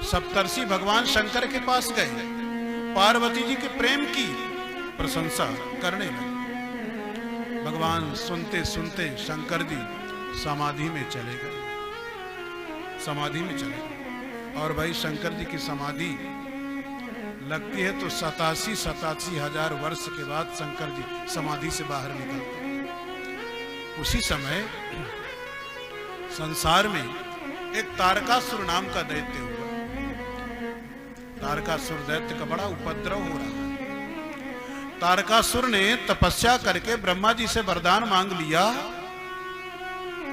सप्तर्षि भगवान शंकर के पास गए, पार्वती जी के प्रेम की प्रशंसा करने लगे। भगवान सुनते सुनते शंकर जी समाधि में चले गए, समाधि में चले गए। और भाई शंकर जी की समाधि लगती है तो 87 हजार वर्ष के बाद शंकर जी समाधि से बाहर निकलते। उसी समय संसार में एक तारकासुर नाम का दैत्य हुआ। तारकासुर दैत्य का बड़ा उपद्रव हो रहा है। तारकासुर ने तपस्या करके ब्रह्मा जी से वरदान मांग लिया,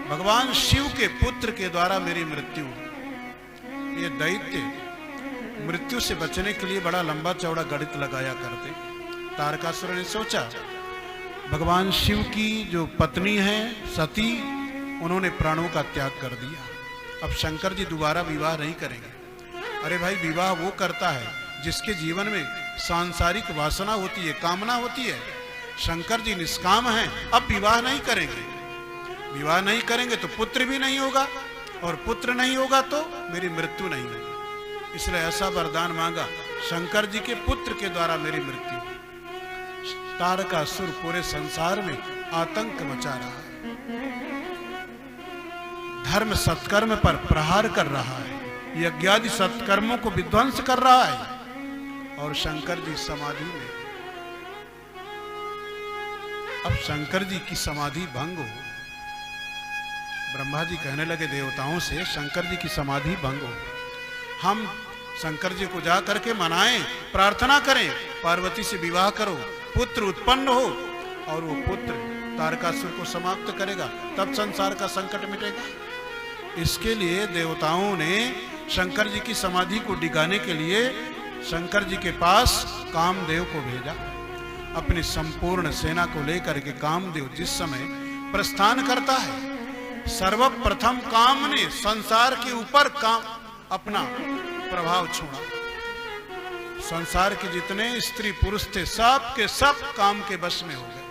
भगवान शिव के पुत्र के द्वारा मेरी मृत्यु। ये दैत्य मृत्यु से बचने के लिए बड़ा लंबा चौड़ा गणित लगाया करते। तारकासुर ने सोचा, भगवान शिव की जो पत्नी है सती, उन्होंने प्राणों का त्याग कर दिया, अब शंकर जी दोबारा विवाह नहीं करेंगे। अरे भाई, विवाह वो करता है जिसके जीवन में सांसारिक वासना होती है, कामना होती है। शंकर जी निष्काम हैं, अब विवाह नहीं करेंगे। विवाह नहीं करेंगे तो पुत्र भी नहीं होगा, और पुत्र नहीं होगा तो मेरी मृत्यु नहीं होगी। इसलिए ऐसा वरदान मांगा, शंकर जी के पुत्र के द्वारा मेरी मृत्यु। तारकासुर पूरे संसार में आतंक मचा रहा है, धर्म सत्कर्म पर प्रहार कर रहा है, यज्ञादि सत्कर्मों को विध्वंस कर रहा है। और शंकर जी समाधि में, अब शंकर जी की समाधि भंग हो। ब्रह्मा जी कहने लगे देवताओं से, शंकर जी की समाधि भंग हो, हम शंकर जी को जा करके मनाएं, प्रार्थना करें, पार्वती से विवाह करो, पुत्र उत्पन्न हो, और वो पुत्र तारकासुर को समाप्त करेगा, तब संसार का संकट मिटेगा। इसके लिए देवताओं ने शंकर जी की समाधि को डिगाने के लिए शंकर जी के पास कामदेव को भेजा। अपनी संपूर्ण सेना को लेकर के कामदेव जिस समय प्रस्थान करता है, सर्वप्रथम काम ने संसार के ऊपर काम अपना प्रभाव छोड़ा। संसार के जितने स्त्री पुरुष थे, सब के सब काम के वश में हो गए।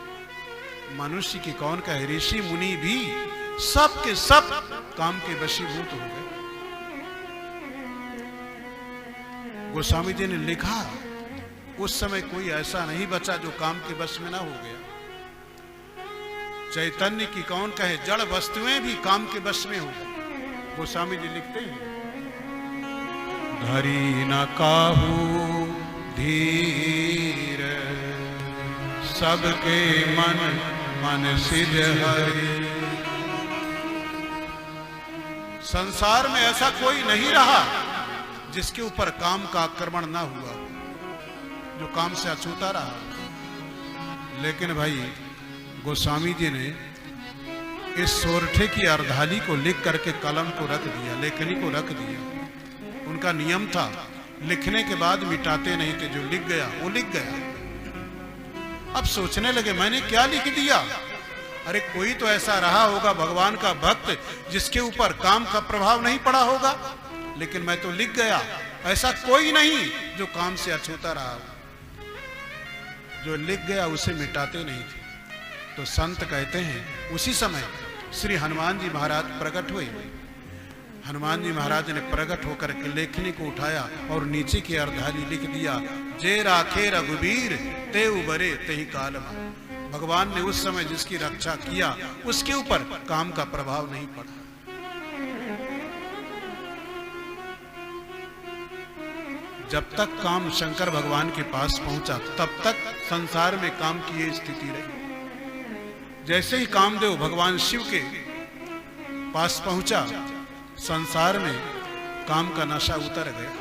मनुष्य की कौन कहे, ऋषि मुनि भी सब के सब काम के वशीभूत हो गए। गोस्वामी जी ने लिखा, उस समय कोई ऐसा नहीं बचा जो काम के वश में ना हो गया। चैतन्य की कौन कहे, जड़ वस्तुएं भी काम के वश में हो गई। गोस्वामी जी लिखते हैं, धरी न काहू धीर, सबके मन मन सिद्ध हरि। संसार में ऐसा कोई नहीं रहा जिसके ऊपर काम का आक्रमण ना हुआ, जो काम से अछूता रहा। लेकिन भाई गोस्वामी जी ने इस सोरठे की अर्धाली को लिख करके कलम को रख दिया, लेखनी को रख दिया। उनका नियम था, लिखने के बाद मिटाते नहीं थे, जो लिख गया वो लिख गया। अब सोचने लगे, मैंने क्या लिख दिया? अरे कोई तो ऐसा रहा होगा भगवान का भक्त जिसके ऊपर काम का प्रभाव नहीं पड़ा होगा, लेकिन मैं तो लिख गया। ऐसा कोई नहीं जो काम से अछूता रहा हो, जो लिख गया उसे मिटाते नहीं थे। तो संत कहते हैं, उसी समय श्री हनुमान जी महाराज प्रकट हुए। हनुमान जी महाराज ने प्रकट होकर के लेखनी को उठाया और नीचे की अर्धाली लिख दिया, जे राखे रघुवीर ते उबरे तेहि काल। भगवान ने उस समय जिसकी रक्षा किया उसके ऊपर काम का प्रभाव नहीं पड़ा। जब तक काम शंकर भगवान के पास पहुंचा, तब तक संसार में काम की ये स्थिति रही। जैसे ही कामदेव भगवान शिव के पास पहुंचा, संसार में काम का नशा उतर गया।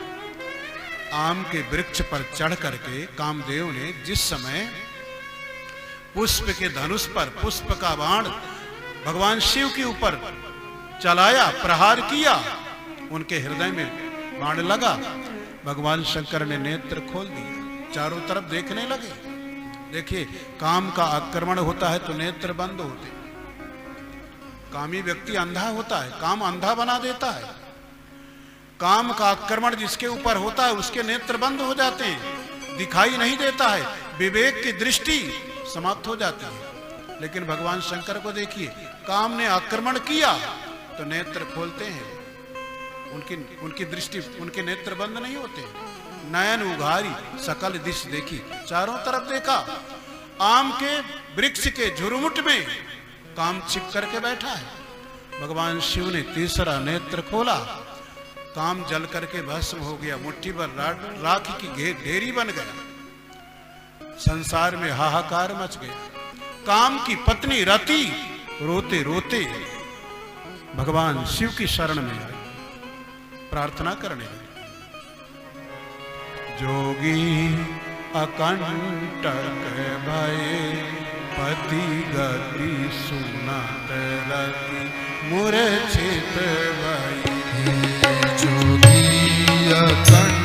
आम के वृक्ष पर चढ़ करके कामदेव ने जिस समय पुष्प के धनुष पर पुष्प का बाण भगवान शिव के ऊपर चलाया, प्रहार किया, उनके हृदय में बाण लगा। भगवान शंकर ने नेत्र खोल दिए, चारों तरफ देखने लगे। देखिए, काम का आक्रमण होता है तो नेत्र बंद होते। कामी व्यक्ति अंधा होता है, काम अंधा बना देता है। काम का आक्रमण जिसके ऊपर होता है उसके नेत्र बंद हो जाते हैं, दिखाई नहीं देता है, विवेक की दृष्टि समाप्त हो जाती है। लेकिन भगवान शंकर को देखिए, काम ने आक्रमण किया तो नेत्र खोलते हैं। उनकी दृष्टि, उनके नेत्र बंद नहीं होते। नयन उघारी सकल दिश देखी, चारों तरफ देखा। आम के वृक्ष के झुरमुट में काम छिप करके बैठा है। भगवान शिव ने तीसरा नेत्र खोला, काम जल करके भस्म हो गया, मुट्ठी भर राख की ढेरी बन गया। संसार में हाहाकार मच गया। काम की पत्नी रति रोते रोते भगवान शिव की शरण में आई, प्रार्थना करने लगी। जोगी अकंटक भये पति गति सुनत रति मूर्छित भई। जोगी अकंटक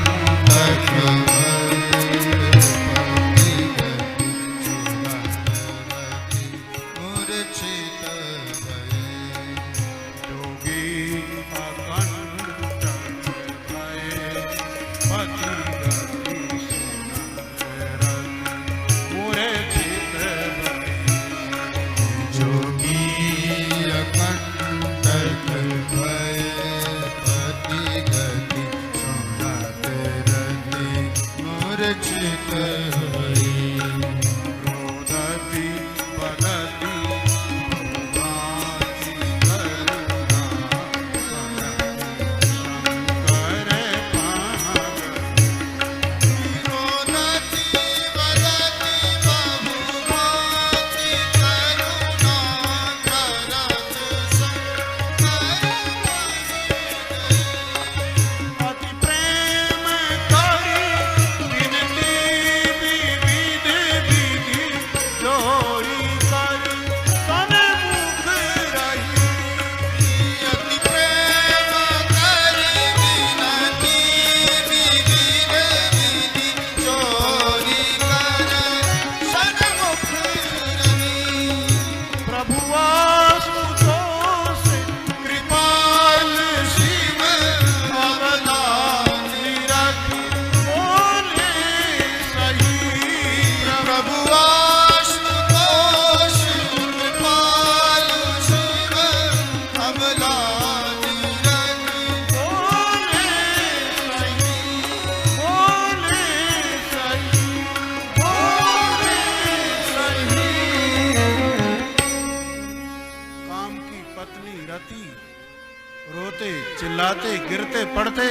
चिल्लाते गिरते पड़ते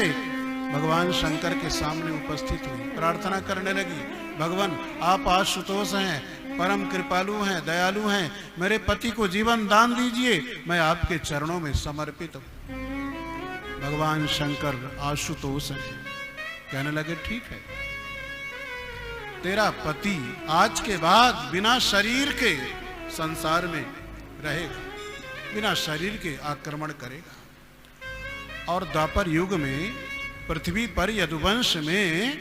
भगवान शंकर के सामने उपस्थित हुई, प्रार्थना करने लगी। भगवान आप आशुतोष हैं, परम कृपालु हैं, दयालु हैं, मेरे पति को जीवन दान दीजिए, मैं आपके चरणों में समर्पित हूं। भगवान शंकर आशुतोष हैं, कहने लगे ठीक है, तेरा पति आज के बाद बिना शरीर के संसार में रहेगा, बिना शरीर के आक्रमण करेगा। और द्वापर युग में पृथ्वी पर यदुवंश में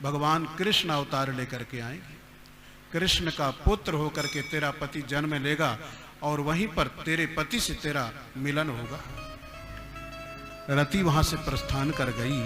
भगवान कृष्ण अवतार लेकर के आएंगे। कृष्ण का पुत्र होकर के तेरा पति जन्म लेगा और वहीं पर तेरे पति से तेरा मिलन होगा। रति वहां से प्रस्थान कर गई।